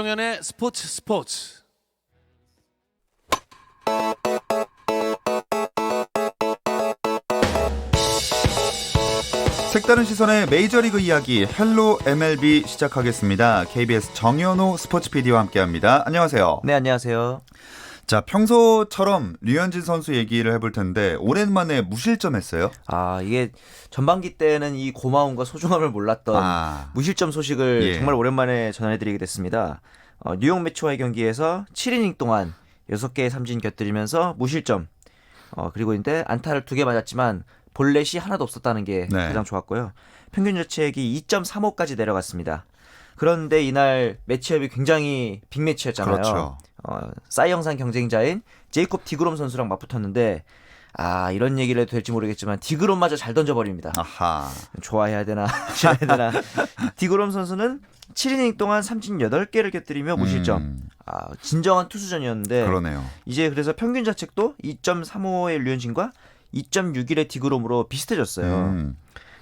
김종현의 스포츠. 색다른 시선의 메이저리그 이야기 헬로 MLB 시작하겠습니다. KBS 정현호 스포츠 PD와 함께합니다. 안녕하세요. 네, 안녕하세요. 자, 평소처럼 류현진 선수 얘기를 해볼 텐데 오랜만에 무실점했어요. 이게 전반기 때는 이 고마움과 소중함을 몰랐던 무실점 소식을 정말 오랜만에 전해드리게 됐습니다. 뉴욕 매츠와의 경기에서 7이닝 동안 6개의 삼진 곁들이면서 무실점. 그리고 이제 안타를 2개 맞았지만 볼넷이 하나도 없었다는 게 가장 좋았고요. 평균 자책이 2.35까지 내려갔습니다. 그런데 이날 매치업이 굉장히 빅매치였잖아요. 그렇죠. 사이 영상 경쟁자인 제이콥 디그롬 선수랑 맞붙었는데 이런 얘기를 해도 될지 모르겠지만 디그롬마저 잘 던져버립니다. 아하. 좋아해야 되나 싫어해야 되나. 디그롬 선수는 7이닝 동안 삼진 8개를 곁들이며 무실점. 진정한 투수전이었는데 그러네요. 이제 그래서 평균 자책도 2.35의 류현진과 2.61의 디그롬으로 비슷해졌어요.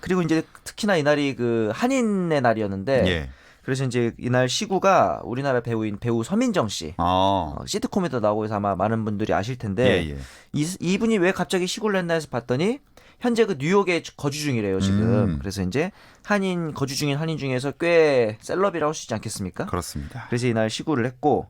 그리고 이제 특히나 이날이 그 한인의 날이었는데 그래서 이제 이날 시구가 우리나라 배우인 배우 서민정 씨 시트콤에도 나오고 해서 아마 많은 분들이 아실 텐데 이분이 왜 갑자기 시구를 했나 해서 봤더니 현재 그 뉴욕에 거주 중이래요 지금. 그래서 이제 거주 중인 한인 중에서 꽤 셀럽이라고 할 수 있지 않겠습니까? 그렇습니다. 그래서 이날 시구를 했고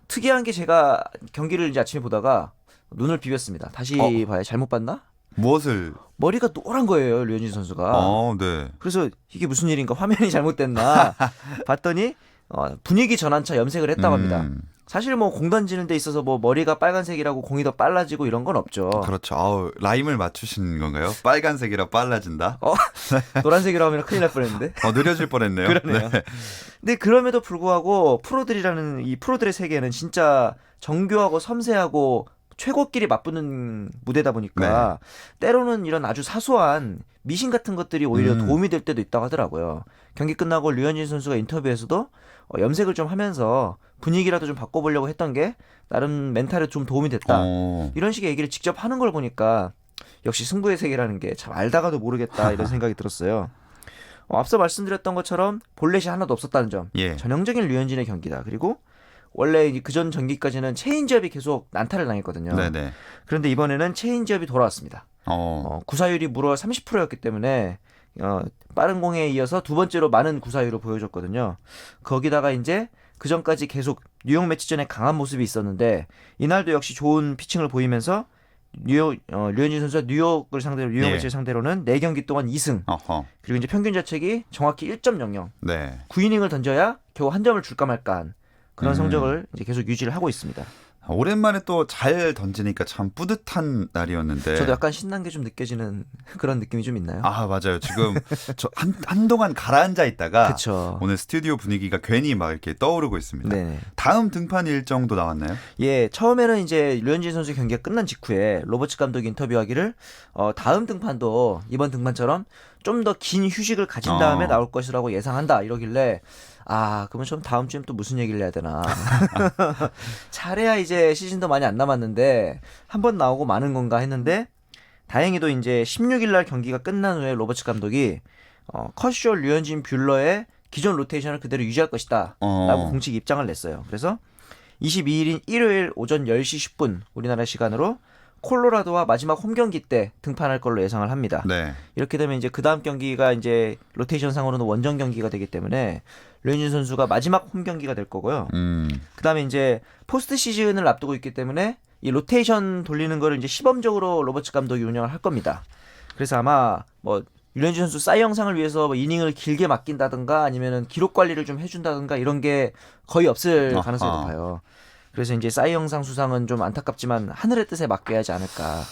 특이한 게 제가 경기를 이제 아침에 보다가 눈을 비볐습니다. 다시 봐야 잘못 봤나? 무엇을? 머리가 노란 거예요, 류현진 선수가. 네. 그래서 이게 무슨 일인가, 화면이 잘못됐나 봤더니 분위기 전환차 염색을 했다고 합니다. 사실 뭐 공 던지는 데 있어서 뭐 머리가 빨간색이라고 공이 더 빨라지고 이런 건 없죠. 그렇죠. 라임을 맞추신 건가요? 빨간색이라 빨라진다? 노란색이라고 하면 큰일 날 뻔했는데. 느려질 뻔했네요. 그러네요. 네. 근데 그럼에도 불구하고 프로들이라는 이 프로들의 세계는 진짜 정교하고 섬세하고 최고끼리 맞붙는 무대다 보니까 때로는 이런 아주 사소한 미신 같은 것들이 오히려 도움이 될 때도 있다고 하더라고요. 경기 끝나고 류현진 선수가 인터뷰에서도 염색을 좀 하면서 분위기라도 좀 바꿔보려고 했던 게 나름 멘탈에 좀 도움이 됐다. 이런 식의 얘기를 직접 하는 걸 보니까 역시 승부의 세계라는 게 참 알다가도 모르겠다 이런 생각이 들었어요. 앞서 말씀드렸던 것처럼 볼넷이 하나도 없었다는 점. 전형적인 류현진의 경기다. 그리고 원래 그전 경기까지는 체인지업이 계속 난타를 당했거든요. 네네. 그런데 이번에는 체인지업이 돌아왔습니다. 구사율이 무려 30%였기 때문에 빠른 공에 이어서 두 번째로 많은 구사율을 보여줬거든요. 거기다가 이제 그전까지 계속 뉴욕 매치전에 강한 모습이 있었는데 이날도 역시 좋은 피칭을 보이면서 류현진 선수가 뉴욕 매치를 상대로는 4경기 동안 2승. 그리고 이제 평균 자책이 정확히 1.00. 9이닝을 던져야 겨우 한 점을 줄까 말까 한 그런 성적을 이제 계속 유지를 하고 있습니다. 오랜만에 또 잘 던지니까 참 뿌듯한 날이었는데 저도 약간 신난 게 좀 느껴지는 그런 느낌이 좀 있나요? 맞아요. 지금 저 한동안 가라앉아 있다가 그쵸. 오늘 스튜디오 분위기가 괜히 막 이렇게 떠오르고 있습니다. 네네. 다음 등판 일정도 나왔나요? 처음에는 이제 류현진 선수 경기가 끝난 직후에 로버츠 감독이 인터뷰하기를 다음 등판도 이번 등판처럼 좀 더 긴 휴식을 가진 다음에 나올 것이라고 예상한다 이러길래 그러면 좀 다음 주엔 또 무슨 얘기를 해야 되나. 잘해야 이제 시즌도 많이 안 남았는데 한 번 나오고 마는 건가 했는데 다행히도 이제 16일 날 경기가 끝난 후에 로버츠 감독이 커쇼, 류현진, 뷰러의 기존 로테이션을 그대로 유지할 것이다 라고 공식 입장을 냈어요. 그래서 22일인 일요일 오전 10시 10분 우리나라 시간으로 콜로라도와 마지막 홈 경기 때 등판할 걸로 예상을 합니다. 이렇게 되면 이제 그 다음 경기가 이제 로테이션 상으로는 원정 경기가 되기 때문에 류현진 선수가 마지막 홈 경기가 될 거고요. 그 다음에 이제 포스트 시즌을 앞두고 있기 때문에 이 로테이션 돌리는 거를 이제 시범적으로 로버츠 감독이 운영을 할 겁니다. 그래서 아마 류현진 선수 사이 영상을 위해서 이닝을 길게 맡긴다든가 아니면은 기록 관리를 좀 해준다든가 이런 게 거의 없을 가능성이 높아요. 그래서 이제 사이 영상 수상은 좀 안타깝지만 하늘의 뜻에 맡겨야 하지 않을까.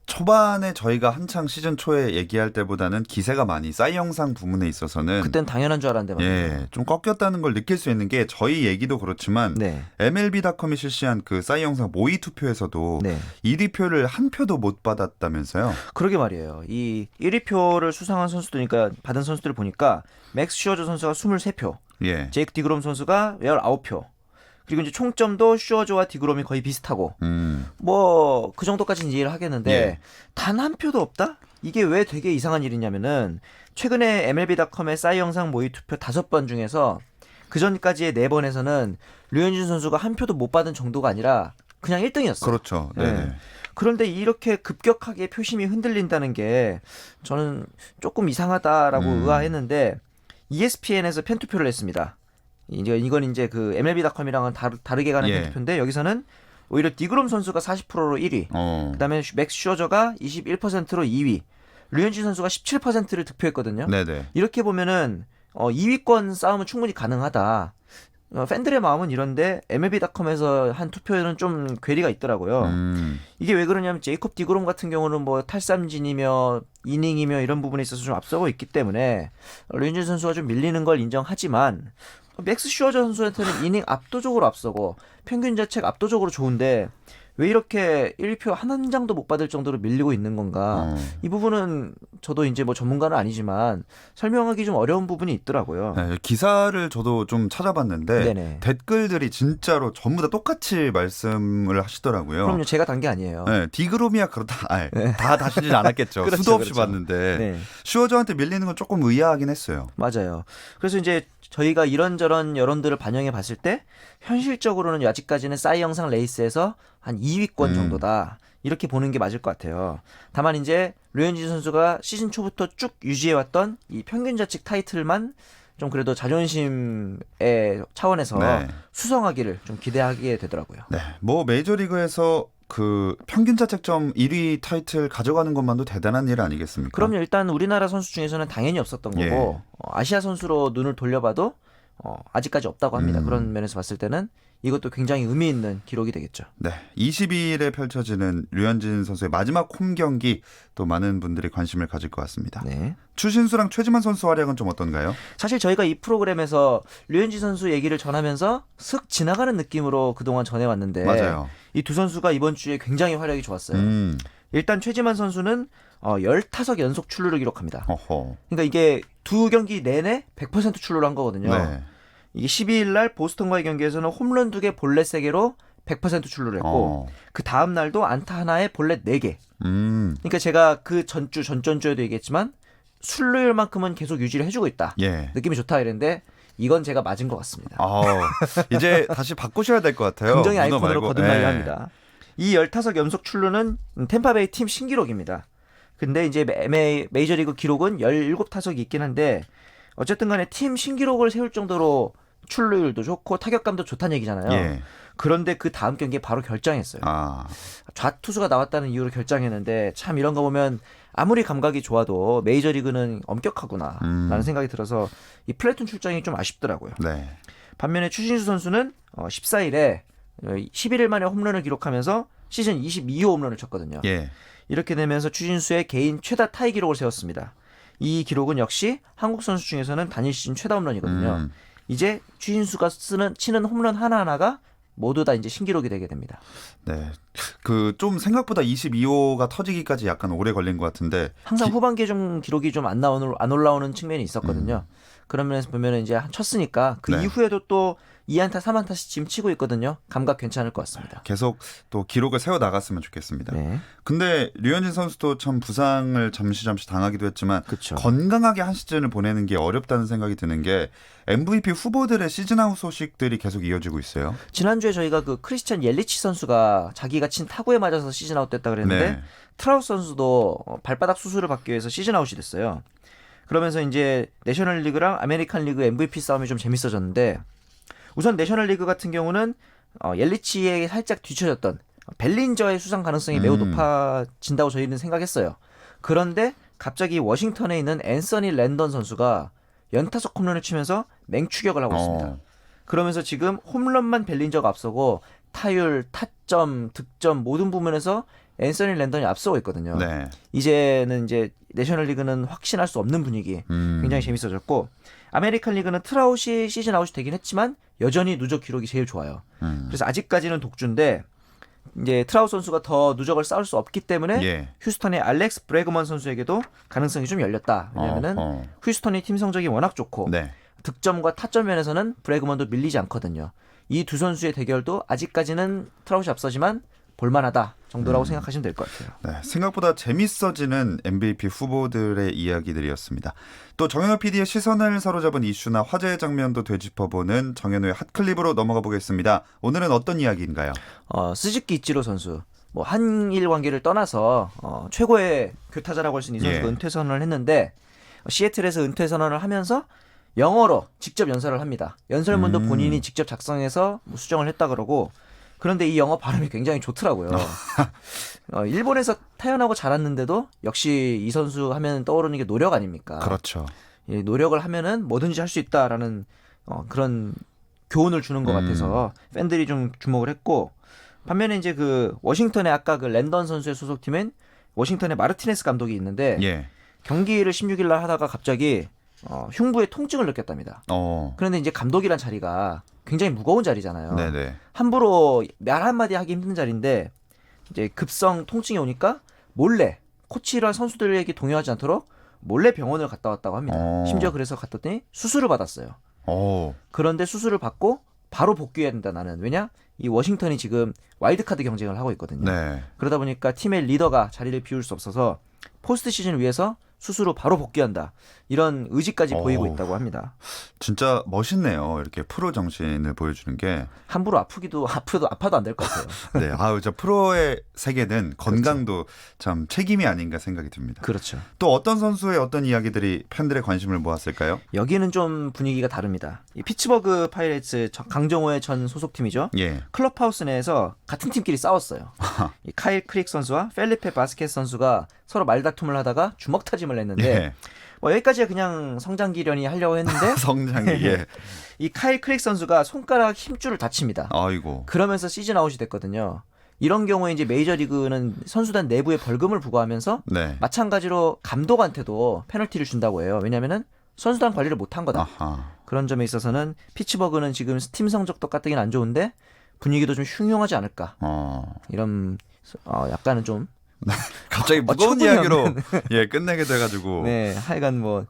초반에 저희가 한창 시즌 초에 얘기할 때보다는 기세가 많이 사이 영상 부문에 있어서는 그땐 당연한 줄 알았는데 말이에요. 좀 꺾였다는 걸 느낄 수 있는 게 저희 얘기도 그렇지만 MLB.com이 실시한 그 사이 영상 모의 투표에서도 1위 표를 한 표도 못 받았다면서요? 그러게 말이에요. 이 1위 표를 수상한 선수들이니까 받은 선수들을 보니까 맥스 슈어저 선수가 23표, 제이크 디그롬 선수가 19표. 그리고 이제 총점도 슈어저와 디그롬이 거의 비슷하고 그 정도까지는 이해를 하겠는데 단 한 표도 없다? 이게 왜 되게 이상한 일이냐면은 최근에 MLB.com의 사이 영상 모의 투표 5번 중에서 그 전까지의 4번에서는 류현진 선수가 한 표도 못 받은 정도가 아니라 그냥 1등이었어요. 그렇죠. 네. 그런데 이렇게 급격하게 표심이 흔들린다는 게 저는 조금 이상하다라고 의아했는데 ESPN에서 팬투표를 했습니다. 이건 이제 그 MLB.com이랑은 다르게 가는 팬투표인데 여기서는 오히려 디그롬 선수가 40%로 1위, 그다음에 맥스 슈어저가 21%로 2위, 류현진 선수가 17%를 득표했거든요. 네네. 이렇게 보면은 2위권 싸움은 충분히 가능하다. 팬들의 마음은 이런데 MLB.com에서 한 투표에는 좀 괴리가 있더라고요. 이게 왜 그러냐면 제이콥 디그롬 같은 경우는 뭐 탈삼진이며 이닝이며 이런 부분에 있어서 좀 앞서고 있기 때문에 류현진 선수가 좀 밀리는 걸 인정하지만 맥스 슈어저 선수한테는 이닝 압도적으로 앞서고 평균 자체가 압도적으로 좋은데 왜 이렇게 1표 한 장도 못 받을 정도로 밀리고 있는 건가? 이 부분은 저도 이제 뭐 전문가는 아니지만 설명하기 좀 어려운 부분이 있더라고요. 네, 기사를 저도 좀 찾아봤는데 네네. 댓글들이 진짜로 전부 다 똑같이 말씀을 하시더라고요. 그럼요, 제가 단 게 아니에요. 네, 디그롬이야 그렇다. 다 다시진 않았겠죠. 그렇죠, 수도 없이 그렇죠. 봤는데 네. 슈어저한테 밀리는 건 조금 의아하긴 했어요. 맞아요. 그래서 이제 저희가 이런저런 여론들을 반영해 봤을 때 현실적으로는 아직까지는 싸이 영상 레이스에서 한 2위권 정도다. 이렇게 보는 게 맞을 것 같아요. 다만 이제 류현진 선수가 시즌 초부터 쭉 유지해왔던 이 평균 자책 타이틀만 좀 그래도 자존심의 차원에서 수성하기를 좀 기대하게 되더라고요. 네, 뭐 메이저리그에서 그 평균 자책점 1위 타이틀 가져가는 것만도 대단한 일 아니겠습니까? 그럼요. 일단 우리나라 선수 중에서는 당연히 없었던 거고 아시아 선수로 눈을 돌려봐도 아직까지 없다고 합니다. 그런 면에서 봤을 때는 이것도 굉장히 의미 있는 기록이 되겠죠. 네, 22일에 펼쳐지는 류현진 선수의 마지막 홈 경기 또 많은 분들이 관심을 가질 것 같습니다. 네. 추신수랑 최지만 선수 활약은 좀 어떤가요? 사실 저희가 이 프로그램에서 류현진 선수 얘기를 전하면서 슥 지나가는 느낌으로 그동안 전해왔는데 맞아요. 이 두 선수가 이번 주에 굉장히 활약이 좋았어요. 일단 최지만 선수는 15 연속 출루를 기록합니다. 그러니까 이게 두 경기 내내 100% 출루를 한 거거든요. 네. 이게 12일 날 보스턴과의 경기에서는 홈런 2개, 볼넷 3개로 100% 출루를 했고 그 다음 날도 안타 하나에 볼넷 4개. 그러니까 제가 그 전전주에도 얘기했지만 출루율만큼은 계속 유지를 해주고 있다. 느낌이 좋다 이랬는데 이건 제가 맞은 것 같습니다. 이제 다시 바꾸셔야 될 것 같아요. 긍정의 아이콘으로 거듭나야 합니다. 이 15 연속 출루는 템파베이 팀 신기록입니다. 근데 이제 메이저리그 기록은 17타석이 있긴 한데 어쨌든 간에 팀 신기록을 세울 정도로 출루율도 좋고 타격감도 좋다는 얘기잖아요. 그런데 그 다음 경기에 바로 결장했어요. 좌투수가 나왔다는 이유로 결장했는데 참 이런 거 보면 아무리 감각이 좋아도 메이저리그는 엄격하구나 라는 생각이 들어서 이 플래툰 출장이 좀 아쉽더라고요. 반면에 추신수 선수는 14일에 11일 만에 홈런을 기록하면서 시즌 22호 홈런을 쳤거든요. 이렇게 되면서 추신수의 개인 최다 타이 기록을 세웠습니다. 이 기록은 역시 한국 선수 중에서는 단일 시즌 최다 홈런이거든요. 이제 추신수가 치는 홈런 하나하나가 모두 다 이제 신기록이 되게 됩니다. 네, 그 좀 생각보다 22호가 터지기까지 약간 오래 걸린 것 같은데 항상 후반기에 좀 기록이 좀 안 올라오는 측면이 있었거든요. 그런 면에서 보면 이제 쳤으니까 그 이후에도 또 2안타 3안타씩 지금 치고 있거든요. 감각 괜찮을 것 같습니다. 계속 또 기록을 세워 나갔으면 좋겠습니다. 근데 류현진 선수도 참 부상을 잠시 당하기도 했지만 건강하게 한 시즌을 보내는 게 어렵다는 생각이 드는 게 MVP 후보들의 시즌 아웃 소식들이 계속 이어지고 있어요. 지난주에 저희가 그 크리스찬 옐리치 선수가 자기가 친 타구에 맞아서 시즌 아웃 됐다 그랬는데 트라우스 선수도 발바닥 수술을 받기 위해서 시즌 아웃이 됐어요. 그러면서 이제 내셔널리그랑 아메리칸 리그 MVP 싸움이 좀 재밌어졌는데 우선 내셔널리그 같은 경우는 옐리치에 살짝 뒤처졌던 벨린저의 수상 가능성이 매우 높아진다고 저희는 생각했어요. 그런데 갑자기 워싱턴에 있는 앤서니 랜던 선수가 연타석 홈런을 치면서 맹추격을 하고 있습니다. 그러면서 지금 홈런만 벨린저가 앞서고 타율, 타점, 득점 모든 부분에서 앤서니 랜던이 앞서고 있거든요. 이제는 이제 내셔널리그는 확신할 수 없는 분위기 굉장히 재밌어졌고 아메리칸 리그는 트라웃이 시즌 아웃이 되긴 했지만 여전히 누적 기록이 제일 좋아요. 그래서 아직까지는 독주인데 이제 트라웃 선수가 더 누적을 쌓을 수 없기 때문에 휴스턴의 알렉스 브래그먼 선수에게도 가능성이 좀 열렸다. 왜냐면은 휴스턴이 팀 성적이 워낙 좋고 득점과 타점 면에서는 브래그먼도 밀리지 않거든요. 이 두 선수의 대결도 아직까지는 트라웃이 앞서지만 볼만하다 정도라고 생각하시면 될 것 같아요. 네, 생각보다 재밌어지는 MVP 후보들의 이야기들이었습니다. 또 정현호 PD의 시선을 사로잡은 이슈나 화제의 장면도 되짚어보는 정현호의 핫클립으로 넘어가 보겠습니다. 오늘은 어떤 이야기인가요? 스즈키 이치로 선수. 뭐 한일 관계를 떠나서 최고의 교타자라고 할 수 있는 이 선수가 은퇴 선언을 했는데 시애틀에서 은퇴 선언을 하면서 영어로 직접 연설을 합니다. 연설문도 본인이 직접 작성해서 뭐 수정을 했다 그러고 그런데 이 영어 발음이 굉장히 좋더라고요. 일본에서 태어나고 자랐는데도 역시 이 선수 하면 떠오르는 게 노력 아닙니까? 그렇죠. 이 노력을 하면은 뭐든지 할 수 있다라는 그런 교훈을 주는 것 같아서 팬들이 좀 주목을 했고 반면에 이제 그 워싱턴의 아까 그 랜던 선수의 소속팀엔 워싱턴의 마르티네스 감독이 있는데 경기를 16일 날 하다가 갑자기 흉부에 통증을 느꼈답니다. 그런데 이제 감독이란 자리가 굉장히 무거운 자리잖아요. 네네. 함부로 말 한마디 하기 힘든 자리인데 이제 급성 통증이 오니까 몰래 코치랑 선수들에게 동요하지 않도록 몰래 병원을 갔다 왔다고 합니다. 심지어 그래서 갔더니 수술을 받았어요. 그런데 수술을 받고 바로 복귀해야 된다 나는. 왜냐? 이 워싱턴이 지금 와일드카드 경쟁을 하고 있거든요. 네. 그러다 보니까 팀의 리더가 자리를 비울 수 없어서 포스트 시즌을 위해서 수술 후 바로 복귀한다. 이런 의지까지 보이고 있다고 합니다. 진짜 멋있네요. 이렇게 프로 정신을 보여주는 게. 함부로 아파도 안 될 것 같아요. 네, 저 프로의 세계는 건강도 참 책임이 아닌가 생각이 듭니다. 그렇죠. 또 어떤 선수의 어떤 이야기들이 팬들의 관심을 모았을까요? 여기는 좀 분위기가 다릅니다. 이 피츠버그 파이레이츠 강정호의 전 소속팀이죠. 클럽하우스 내에서 같은 팀끼리 싸웠어요. 이 카일 크릭 선수와 펠리페 바스켓 선수가 서로 말다툼을 하다가 주먹 타짐을 했는데 뭐 여기까지야 그냥 성장기련이 하려고 했는데 성장기 이 카일 크릭 선수가 손가락 힘줄을 다칩니다. 아이고. 그러면서 시즌 아웃이 됐거든요. 이런 경우에 이제 메이저리그는 선수단 내부에 벌금을 부과하면서 마찬가지로 감독한테도 페널티를 준다고 해요. 왜냐하면은 선수단 관리를 못한 거다. 그런 점에 있어서는 피츠버그는 지금 팀 성적도 가뜩이는 안 좋은데 분위기도 좀 흉흉하지 않을까. 이런 약간은 좀 갑자기 무거운 이야기로 끝내게 돼가지고 하여간 뭐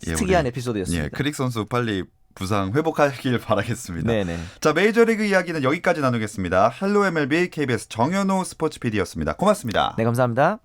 특이한 에피소드였습니다. 크릭 선수 빨리 부상 회복하길 바라겠습니다. 네네. 자, 메이저리그 이야기는 여기까지 나누겠습니다. 헬로 MLB KBS 정현호 스포츠 PD였습니다. 고맙습니다. 네, 감사합니다.